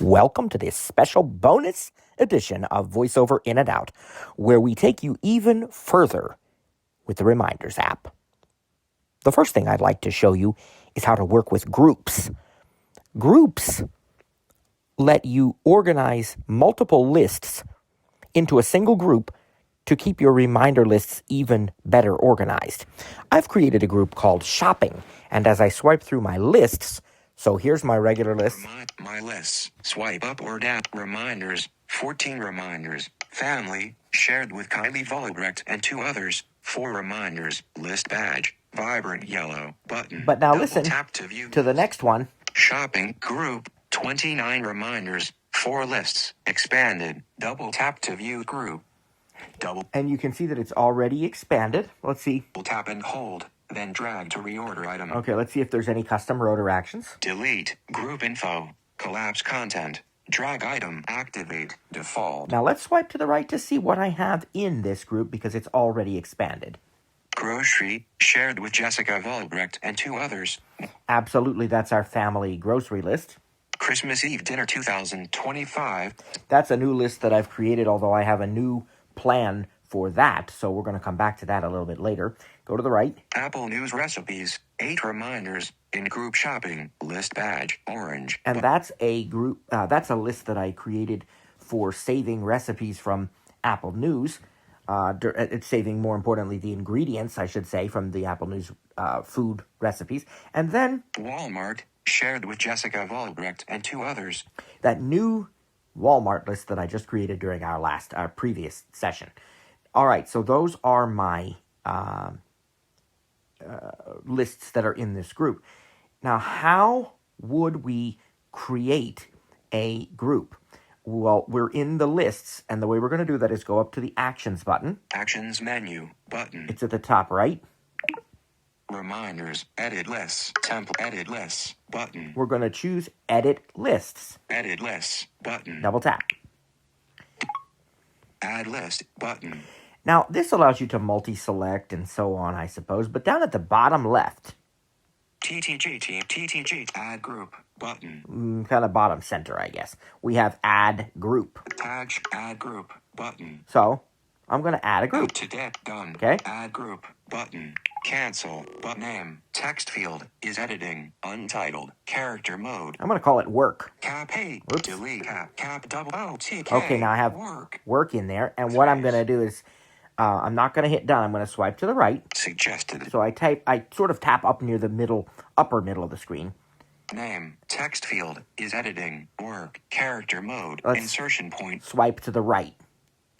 Welcome to this special bonus edition of Voiceover In and Out, where we take you even further with the Reminders app. The first thing I'd like to show you is how to work with groups. Groups let you organize multiple lists into a single group to keep your reminder lists even better organized. I've created a group called Shopping, and as I swipe through my lists, so here's my regular list. My lists. Swipe up or down. Reminders. 14 reminders. Family. Shared with Kylie Volleybrecht and 2 others. 4 reminders. List badge. Vibrant yellow. Button. But now Double listen tap to view. to the next one. Shopping. Group. 29 reminders. 4 lists. Expanded. Double tap to view group. And you can see that it's already expanded. Let's see. Double tap and hold. Then drag to reorder item. Okay, let's see if there's any custom reorder actions. Delete. Group info. Collapse content. Drag item. Activate. Default. Now let's swipe to the right to see what I have in this group because it's already expanded. Grocery. Shared with Jessica Volleybrecht and 2 others. Absolutely, that's our family grocery list. Christmas Eve dinner 2025. That's a new list that I've created, although I have a new plan for that, so we're going to come back to that a little bit later. Go to the right. Apple News recipes. 8 reminders. In group shopping. List badge. Orange. And that's a group. That's a list that I created for saving recipes from Apple News. It's saving, more importantly, the ingredients, I should say, from the Apple News food recipes. And then Walmart. Shared with Jessica Volleybrecht and 2 others. that new Walmart list that I just created during our previous session. All right, so those are my lists that are in this group. Now, how would we create a group? Well, we're in the lists, and the way we're going to do that is go up to the Actions button. Actions menu. Button. It's at the top right. Reminders. Edit lists. Template. Edit lists. Button. We're going to choose Edit Lists. Edit lists. Button. Double tap. Add list. Button. Now, this allows you to multi-select and so on, I suppose, but down at the bottom left, TTG team. TTG. Add group. Button. kind of bottom center, I guess, we have Add Group. Tag. Add group. Button. So, I'm going to add a group. To debt. Done. Okay. Add group. Button. Cancel. But name. Text field. Is editing. Untitled. Character mode. I'm going to call it Work. Cap A. Oops. Delete. Cap double O T K. Okay, now I have work in there, and what I'm going to do is, I'm not going to hit done. I'm going to swipe to the right. Suggested. So I sort of tap up near the upper middle of the screen. Name. Text field. Is editing. Work. Character mode. Let's Insertion point. Swipe to the right.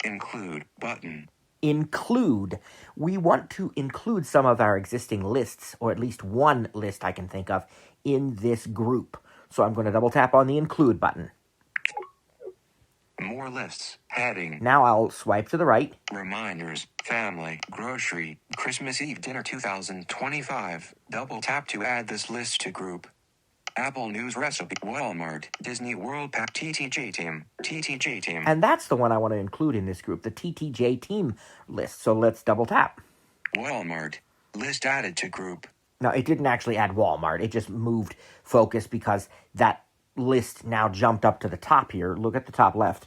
Include. Button. Include. We want to include some of our existing lists, or at least one list I can think of, in this group. So I'm going to double tap on the Include button. More lists. Heading. Now I'll swipe to the right. Reminders. Family. Grocery. Christmas Eve dinner 2025. Double tap to add this list to group. Apple News recipe. Walmart. Disney World Pack. TTJ team. TTJ team. And that's the one I want to include in this group, the TTJ team list. So let's double tap. Walmart. List added to group. Now, it didn't actually add Walmart. It just moved focus because that list now jumped up to the top here. Look at the top left.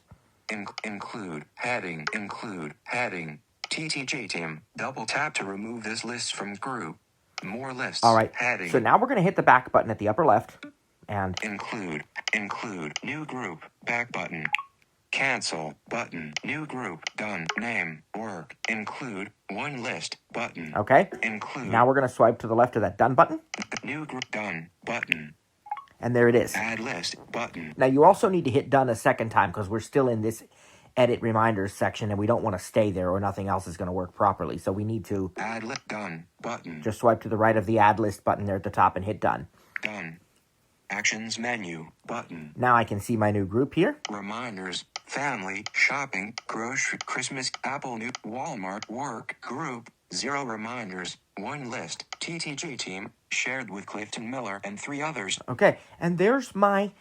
Include. Heading. Include. Heading. TTJ team. Double tap to remove this list from group. More lists. All right. Heading. So now we're going to hit the back button at the upper left. And Include. Include. New group. Back button. Cancel. Button. New group. Done. Name. Work. Include. One list. Button. okay. Include. Now we're going to swipe to the left of that Done button. New group. Done. Button. And there it is. Add list. Button. Now you also need to hit Done a second time because we're still in this Edit Reminders section and we don't want to stay there or nothing else is going to work properly. So we need to Add list. Done. Button. just swipe to the right of the Add List button there at the top and hit Done. Done. Actions menu. Button. Now I can see my new group here. Reminders. Family. Shopping. Grocery. Christmas. Apple News. Walmart. Work. Group. 0 reminders. 1 list. TTG team. Shared with Clifton Miller and 3 others. Okay, and there's my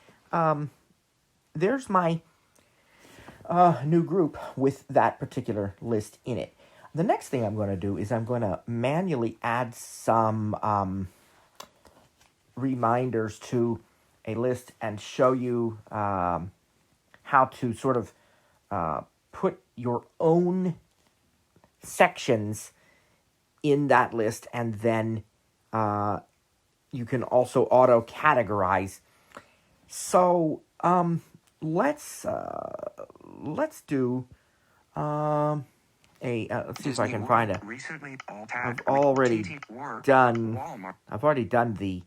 new group with that particular list in it. The next thing I'm going to do is I'm going to manually add some reminders to a list and show you how to sort of put your own sections in that list, and then you can also auto categorize. So let's do let's see if I can find a. Recently, I've already done. Walmart. I've already done the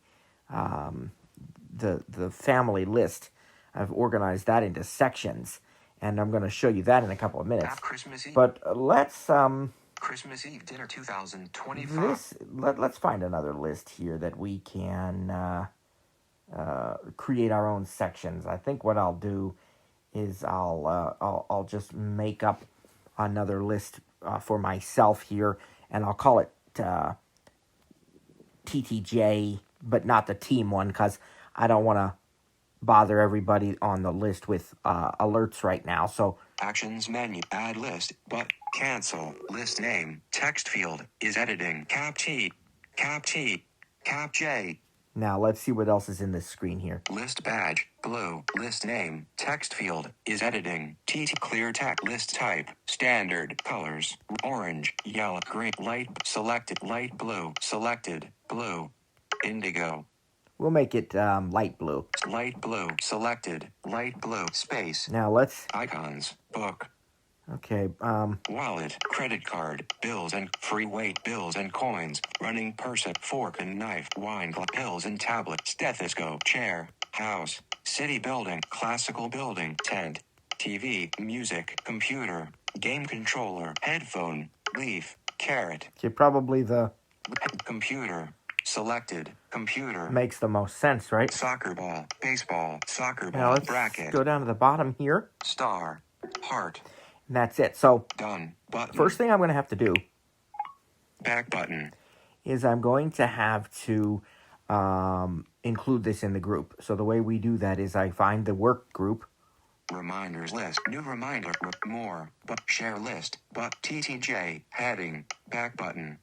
family list. I've organized that into sections, and I'm going to show you that in a couple of minutes. Christmas Eve. But let's Christmas Eve dinner 2025. let's find another list here that we can create our own sections. I think what I'll do is I'll just make up another list for myself here, and I'll call it TTJ, but not the team one, because I don't want to bother everybody on the list with alerts right now. So Actions menu. Add list. But cancel. List name. Text field is editing. Cap T. Cap T. Cap J. now let's see what else is in this screen here. List badge. Blue. List name. Text field is editing. TT clear text. List type. Standard. Colors. Orange. Yellow. Green. Light. Selected. Light blue. Selected. Blue. Indigo. We'll make it light blue. Light blue. Selected. Light blue. Space. Now let's. Icons. Book. Okay. Wallet. Credit card. Bills and free weight. Bills and coins. Running purse. Fork and knife. Wine glass. Pills and tablet. Stethoscope. Chair. House. City building. Classical building. Tent. TV. Music. Computer. Game controller. Headphone. Leaf. Carrot. Okay, probably the Computer. Selected. Computer. makes the most sense, right? Soccer ball. Baseball. Soccer Now ball. let's Bracket. go down to the bottom here, Star. Heart. and that's it. So Done. Button. first thing I'm going to have to do Back button. is I'm going to have to include this in the group. So the way we do that is I find the work group. Reminders list. New reminder. More. But share list. But TTJ. Heading. Back button.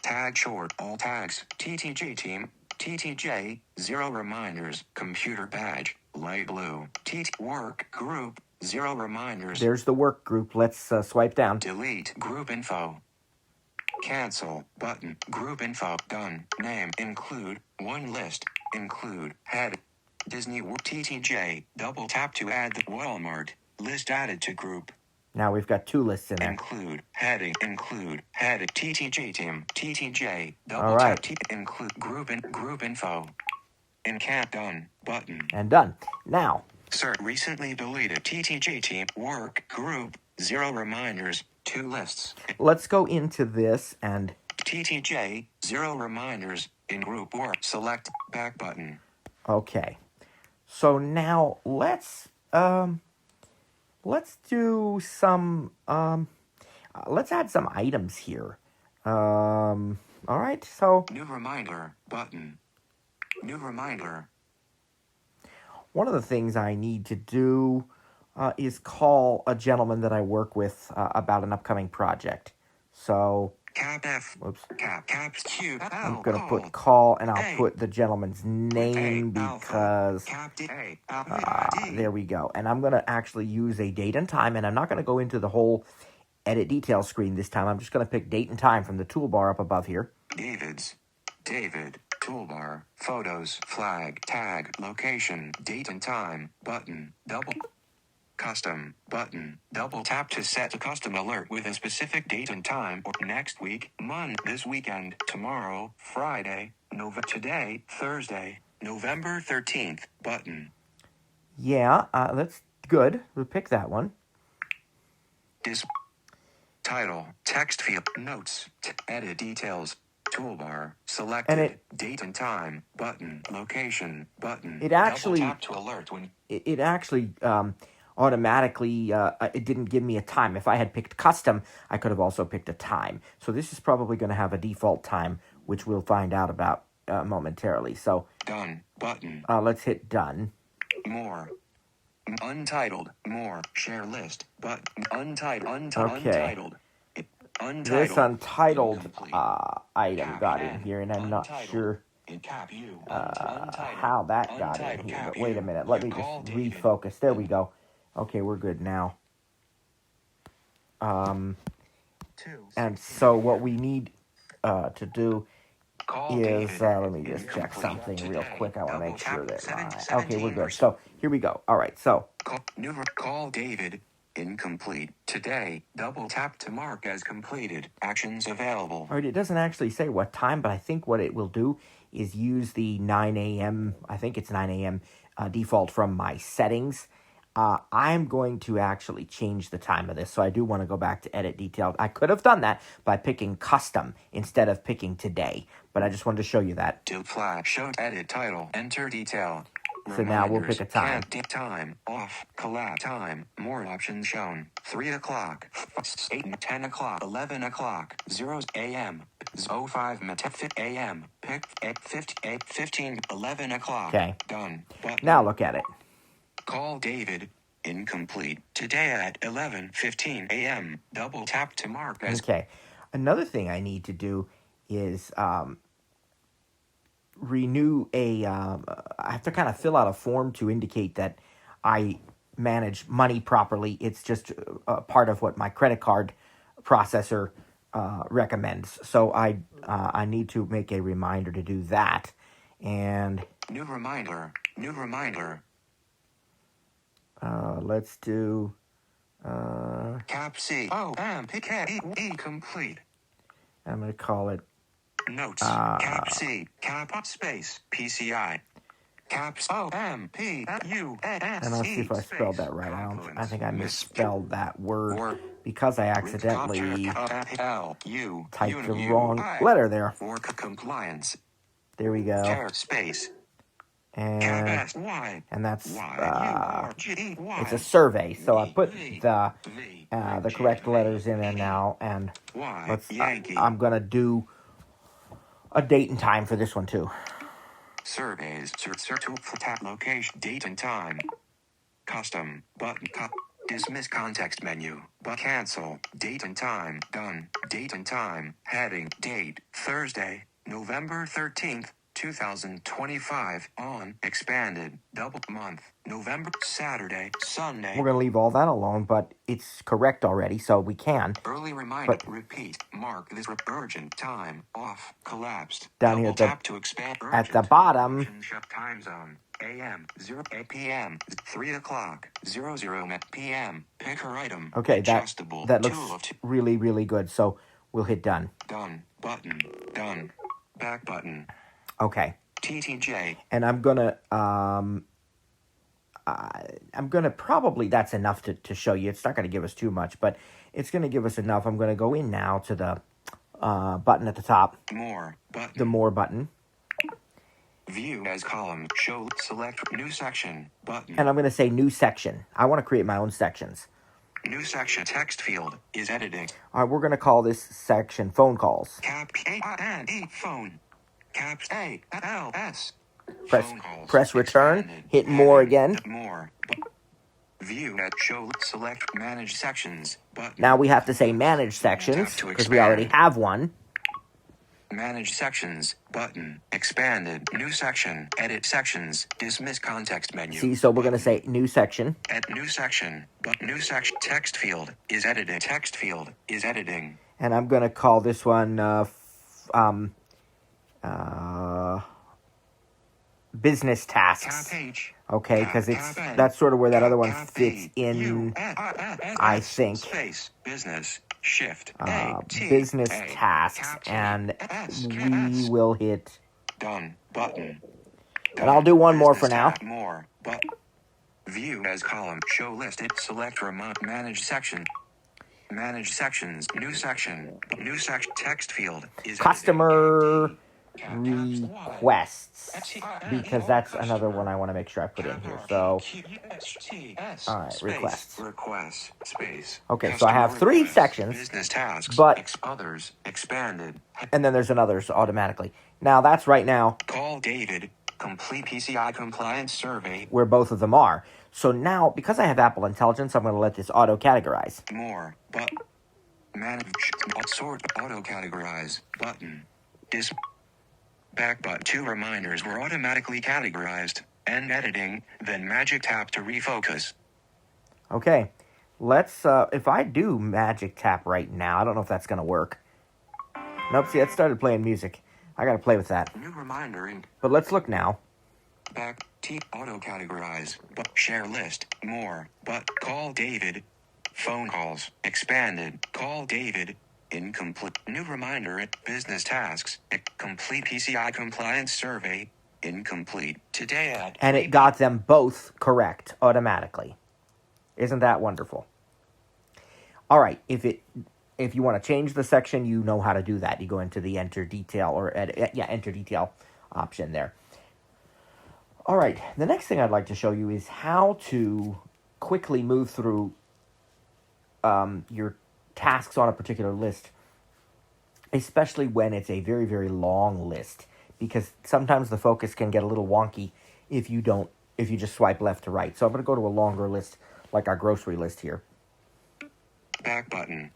Tag short. All tags. TTJ team. TTJ. 0 reminders. Computer badge. Light blue. TT work group. 0 reminders. There's the work group. Let's swipe down. Delete group info. Cancel button. Group info. Done. Name. Include. One list. Include. Head. Disney TTJ. Double tap to add the Walmart. List added to group. Now we've got two lists in there. Include. Heading. Include. Heading. TTJ team. TTJ. Double All right. tap. Include. Group info. In cat done. Button. And done. Now, Sir, recently deleted TTJ team. Work. Group. 0 reminders. 2 lists. let's go into this and TTJ. 0 reminders. In group work. Select. Back button. okay. So now let's do some let's add some items here. All right. So New reminder. Button. New reminder. one of the things I need to do is call a gentleman that I work with about an upcoming project. So Cap F. whoops. Caps Q. I'm going to put call, and I'll put the gentleman's name because Cap D. A. there we go. And I'm going to actually use a date and time, and I'm not going to go into the whole edit detail screen this time. I'm just going to pick date and time from the toolbar up above here. David's. David. Toolbar. Photos. Flag. Tag. Location. Date and time. Button. Double. Custom. Button. Double tap to set a custom alert with a specific date and time or next week, month, this weekend, tomorrow, Friday, today, Thursday, November 13th. Button. Yeah, that's good. We'll pick that one. Title. Text field. Notes. Edit details. Toolbar. Selected. And date and time. Button. Location. Button. It actually- Double tap to alert when... It actually automatically, it didn't give me a time. If I had picked custom, I could have also picked a time. So this is probably going to have a default time, which we'll find out about momentarily. So Done. Button. let's hit done. More. Untitled. More. Share list. But untitled. Okay. Untitled. This untitled Incomplete. item got in here, and I'm not Untitled. sure In cap U. Untitled. how that got in Untitled here. cap But wait a U. minute. Let me Call just David. refocus. There we go. Okay, we're good now. And so what we need to do Call is, David. let me just check Incomplete. something real Today. quick. I want to Double make sure tap. that okay, we're good. 17%. So here we go. All right, so Call David. Incomplete. Today. Double tap to mark as completed. Actions available. all right, it doesn't actually say what time, but I think what it will do is use the 9 a.m., I think it's 9 a.m. Default from my settings. I'm going to actually change the time of this, so I do want to go back to edit detailed. I could have done that by picking custom instead of picking today, but I just wanted to show you that. To flash. Show edit title. Enter detail. So now we'll pick a time. Time. Off. Collab. Time. More options shown. 3 o'clock. 8, 10 o'clock. 11 o'clock. 0 a.m. 05 a.m. Pick 8, 15, 11 o'clock. Okay. Done. Button. Now look at it. Call David. Incomplete. Today at 11:15 a.m. Double tap to mark as. Okay. Another thing I need to do is renew I have to kind of fill out a form to indicate that I manage money properly. It's just part of what my credit card processor recommends. So I need to make a reminder to do that. And New reminder. let's do Cap C O M P K E complete. I'm going to call it Notes. Cap C. Cap space. PCI. Caps O M P U S. and let's see if I spelled that right. I think I misspelled that word because I accidentally typed the wrong letter there. For compliance. There we go. Space. And that's Y. it's a survey, so I put the correct letters in there now, and I'm gonna do a date and time for this one too. Surveys. Tap location. Date and time. Custom. Button. Dismiss context menu. But cancel. Date and time. Done. Date and time. Heading. Date. Thursday, November 13th. 2025 on expanded double month November Saturday Sunday. We're gonna leave all that alone, but it's correct already, so we can. Early reminder. Repeat. Mark this urgent time off. Collapsed. Down here tap to expand. At the bottom. Time zone. AM 0 p.m. 3 o'clock 00 p.m. Pick her item. Okay, that looks really, really good. So we'll hit done. Done button. Done. Back button. Okay. TTJ. And I'm gonna probably, that's enough to show you. It's not gonna give us too much, but it's gonna give us enough. I'm gonna go in now to the button at the top. More button. The more button. View as column. Show. Select new section button. And I'm gonna say new section. I want to create my own sections. New section text field is editing. All right, we're gonna call this section phone calls. Cap A phone. Caps A L S. Press return. Hit more again. More. View at show. Select manage sections button. Now we have to say manage sections because we already have one. Manage sections button. Expanded. New section. Edit sections. Dismiss context menu. See, so we're going to say new section. At new section. But new section. Text field is editing. Text field is editing. And I'm going to call this one business tasks. Okay, because that's sort of where that other one fits in, I think. Space. Business. Shift. Business tasks, and we will hit done button. And I'll do one more for now. More but view as column. Show list. It select remote. Manage section. Manage sections. New section. New section. Text field is customer requests, because that's another one I want to make sure I put in here. So, all right, requests. Space. Okay, so I have three sections, business tasks, but others expanded, and then there's an others automatically. Now that's right now. Call David. Complete PCI compliance survey. Where both of them are. So now, because I have Apple Intelligence, I'm going to let this auto-categorize. More, but manage, sort, auto-categorize, button, Back but 2 reminders were automatically categorized. End editing, then magic tap to refocus. Okay, let's, if I do magic tap right now, I don't know if that's going to work. Nope, see, that started playing music. I got to play with that. New reminder in But let's look now. back T auto categorize, but share list, more, but call David. Phone calls, expanded, call David. Incomplete. New reminder in business tasks, complete PCI compliance survey. Incomplete. Today at And it got them both correct automatically. Isn't that wonderful? All right, if you want to change the section, you know how to do that. You go into the enter detail or enter detail option there. All right, the next thing I'd like to show you is how to quickly move through your tasks on a particular list, especially when it's a very, very long list, because sometimes the focus can get a little wonky if you just swipe left to right. So I'm going to go to a longer list, like our grocery list here. back button.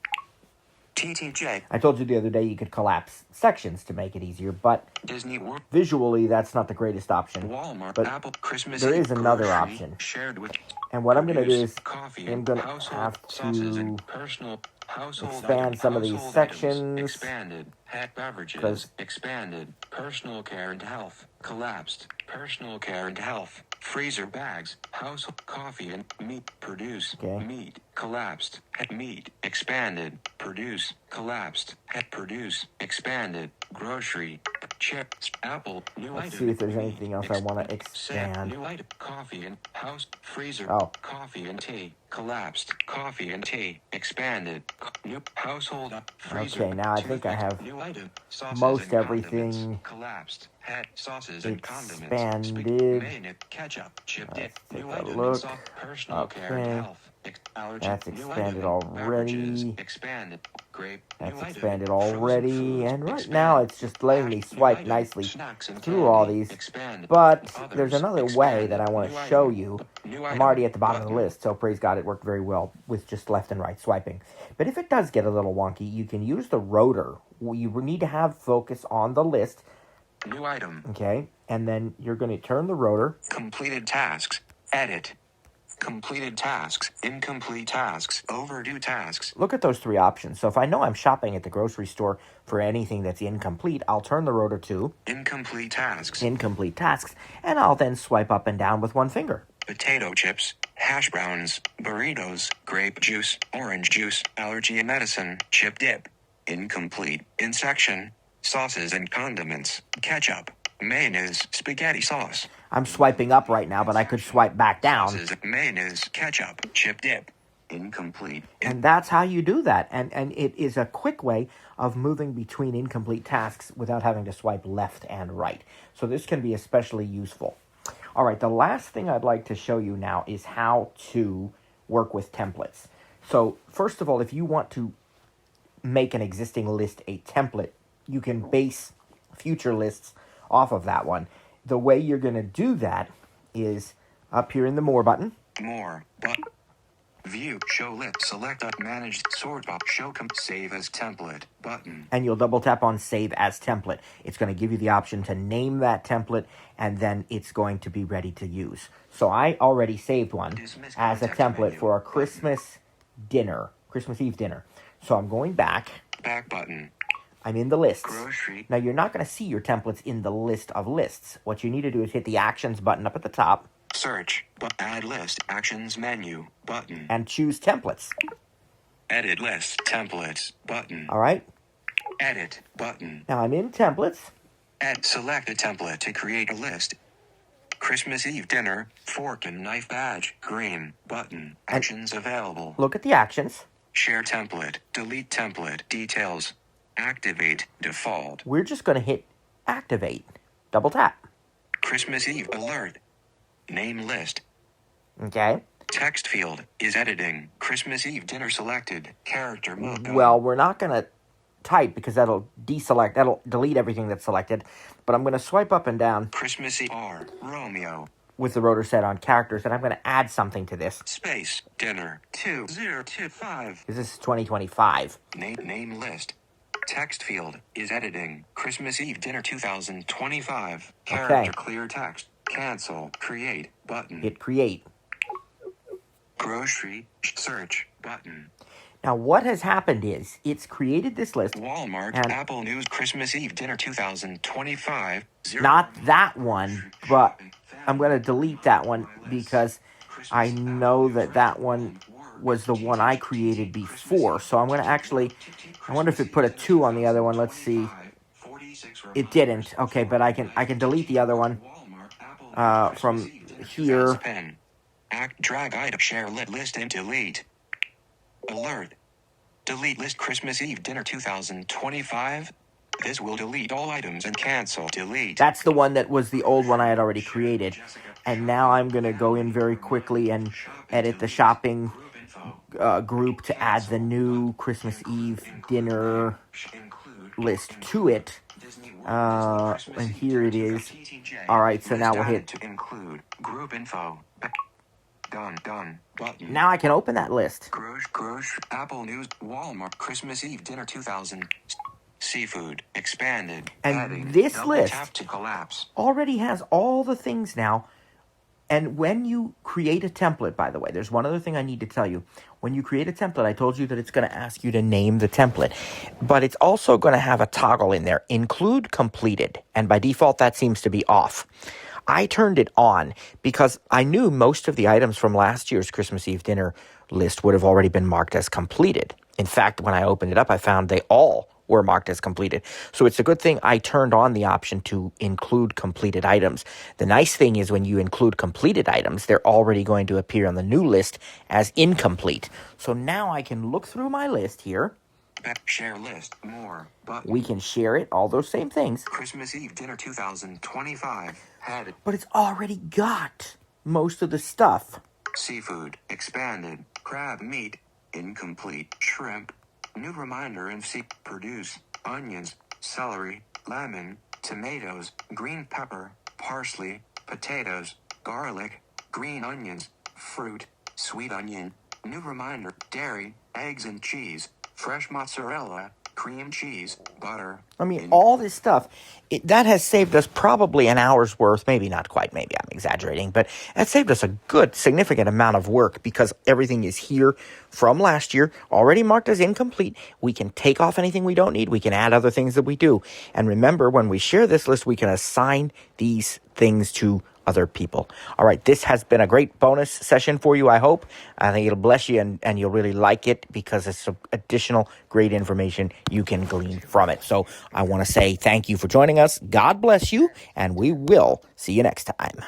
TTJ. I told you the other day you could collapse sections to make it easier, but Disney World. visually that's not the greatest option. Walmart. But Apple. Christmas there Eve is another grocery option. Shared with And what I'm going to do is coffee I'm and going to household have sauces to and personal household expand items, some of these household items, sections, expanded pet 'cause- beverages expanded personal care and health collapsed personal care and health freezer bags household coffee and meat produce Okay. meat collapsed pet meat expanded produce collapsed pet produce expanded grocery chips apple new Let's item see if there's meat, anything else I want to expand. new item coffee and house freezer Oh. coffee and tea collapsed coffee and tea expanded new household freezer Okay, now I think I have new item sauces most and everything condiments, collapsed pet sauces and condiments expanded. mayonnaise ketchup chip dip Let's new take a item look. sauce personal care and Okay. health allergy That's new expanded item, beverages, already. expanded grape That's new expanded item, frozen already, foods, and right expanded, now it's just letting me new swipe item, nicely snacks and through all candy, these. expanded, But others, there's another way that I expanded, want new to show item, you. new I'm item, already at the bottom of the button. list, so praise God, it worked very well with just left and right swiping. But if it does get a little wonky, you can use the rotor. You need to have focus on the list, New item. okay? And then you're going to turn the rotor. Completed tasks. Edit. Completed tasks. Incomplete tasks. Overdue tasks. Look at those three options. So if I know I'm shopping at the grocery store for anything that's incomplete, I'll turn the rotor to Incomplete tasks. incomplete tasks, and I'll then swipe up and down with one finger. Potato chips. Hash browns. Burritos. Grape juice. Orange juice. Allergy and medicine. Chip dip. Incomplete. In section. Sauces and condiments. Ketchup. Mayonnaise. Spaghetti sauce. I'm swiping up right now, but I could swipe back down. Sauces. Mayonnaise. Ketchup. Chip dip. Incomplete. And that's how you do that. And it is a quick way of moving between incomplete tasks without having to swipe left and right. So this can be especially useful. All right, the last thing I'd like to show you now is how to work with templates. So first of all, if you want to make an existing list a template, you can base future lists off of that one. The way you're going to do that is up here in the More button. More. But. View. Show list. Select up. Managed. Sort by. Show. Save as template. Button. And you'll double tap on Save as Template. It's going to give you the option to name that template, and then it's going to be ready to use. So I already saved one Dismiss as a context template menu. for a Christmas dinner, Christmas Eve dinner. So I'm going back. Back button. I'm in the lists. Grocery. Now, you're not going to see your templates in the list of lists. What you need to do is hit the Actions button up at the top Search. Add list. Actions menu. Button. and choose Templates. Edit list. Templates. Button. All right? Edit. Button. Now I'm in Templates. Select a template to create a list. Christmas Eve dinner. Fork and knife badge. Green. Button. Actions available. Look at the actions. Share template. Delete template. Details. Activate. Default. We're just going to hit Activate. Double tap. Christmas Eve alert. Name list. Okay? Text field is editing. Christmas Eve dinner selected. Character mode. Well, we're not going to type because that'll delete everything that's selected. But I'm going to swipe up and down Christmas Eve R. Romeo. with the rotor set on characters, and I'm going to add something to this Space. Dinner. 2025. because this is 2025. Name list. Text field is editing. Christmas Eve dinner 2025. Character clear text. Cancel. Create button. Hit create. Grocery search button. Now, what has happened is it's created this list. Walmart, and Apple News, Christmas Eve dinner 2025. Not that one, but I'm going to delete that one because I know that one was the one I created before. So I'm going to actually, I wonder if it put a 2 on the other one. Let's see. It didn't. Okay, but I can delete the other one from here. Drag item, share list and delete. Alert. Delete list Christmas Eve dinner 2025. This will delete all items and cancel. Delete. That's the one that was the old one I had already created. And now I'm going to go in very quickly and edit the shopping group to add the new Christmas Eve dinner list to it. And here it is. All right, so now we'll hit include group info. Done. Button. Now I can open that list. Apple News, Walmart, Christmas Eve dinner 2000. Seafood expanded. And heading, this list tap to collapse. already has all the things now. And when you create a template, by the way, there's one other thing I need to tell you. When you create a template, I told you that it's going to ask you to name the template. But it's also going to have a toggle in there, include completed. And by default, that seems to be off. I turned it on because I knew most of the items from last year's Christmas Eve dinner list would have already been marked as completed. In fact, when I opened it up, I found they all were marked as completed. So it's a good thing I turned on the option to include completed items. The nice thing is when you include completed items, they're already going to appear on the new list as incomplete. So now I can look through my list here. Share list, more, button. We can share it, all those same things. Christmas Eve dinner 2025. Had But it's already got most of the stuff. Seafood expanded. Crab meat incomplete. Shrimp. New reminder and produce. Onions, celery, lemon, tomatoes, green pepper, parsley, potatoes, garlic, green onions, fruit, sweet onion. New reminder. Dairy, eggs and cheese. Fresh mozzarella, cream cheese, butter. I mean, all this stuff, that has saved us probably an hour's worth. Maybe not quite, maybe I'm exaggerating, but that saved us a good, significant amount of work because everything is here from last year, already marked as incomplete. We can take off anything we don't need. We can add other things that we do. And remember, when we share this list, we can assign these things to other people. All right, this has been a great bonus session for you, I hope. I think it'll bless you and you'll really like it because it's some additional great information you can glean from it. So I want to say thank you for joining us. God bless you, and we will see you next time.